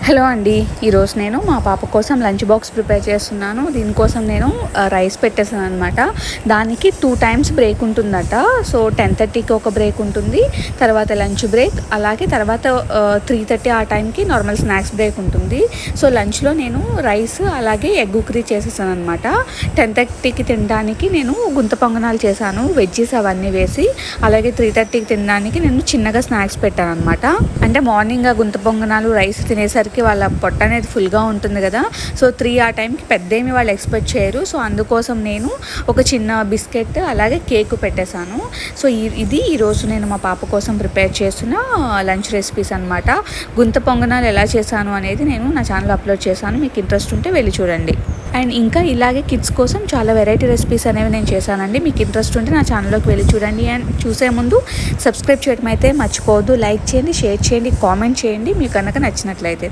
Hello అండి. ఈరోజు నేను మా పాప కోసం లంచ్ బాక్స్ ప్రిపేర్ చేస్తున్నాను. దీనికోసం నేను రైస్ పెట్టేసాను అనమాట. దానికి 2 టైమ్స్ బ్రేక్ ఉంటుందట. సో 10:30కి ఒక బ్రేక్ ఉంటుంది, తర్వాత లంచ్ బ్రేక్, అలాగే తర్వాత 3:30 ఆ టైంకి నార్మల్ స్నాక్స్ బ్రేక్ ఉంటుంది. సో లంచ్లో నేను రైస్ అలాగే ఎగ్ కర్రీ చేసేసాను అనమాట. 10:30కి తినడానికి నేను గుంత పొంగనాలు చేశాను, వెజ్జీస్ అవన్నీ వేసి. అలాగే 3:30కి తినడానికి నేను చిన్నగా స్నాక్స్ పెట్టాను అనమాట. అంటే మార్నింగ్ ఆ గుంత పొంగనాలు రైస్ తినేసరికి వాళ్ళ పొట్ట అనేది ఫుల్గా ఉంటుంది కదా. సో 3 ఆ టైంకి పెద్దేమి వాళ్ళు ఎక్స్పెక్ట్ చేయరు. సో అందుకోసం నేను ఒక చిన్న బిస్కెట్ అలాగే కేక్ పెట్టేశాను. సో ఇది ఈరోజు నేను మా పాప కోసం ప్రిపేర్ చేసిన లంచ్ రెసిపీస్ అనమాట. గుంత పొంగనాలు ఎలా చేశాను అనేది నేను నా ఛానల్లో అప్లోడ్ చేశాను, మీకు ఇంట్రెస్ట్ ఉంటే వెళ్ళి చూడండి. అండ్ ఇంకా ఇలాగే కిడ్స్ కోసం చాలా వెరైటీ రెసిపీస్ అనేవి నేను చేశానండి. మీకు ఇంట్రెస్ట్ ఉంటే నా ఛానల్లోకి వెళ్ళి చూడండి. అండ్ చూసే ముందు సబ్స్క్రైబ్ చేయడం అయితే మర్చిపోవద్దు. లైక్ చేయండి, షేర్ చేయండి, కామెంట్ చేయండి మీకు కనుక నచ్చినట్లయితే.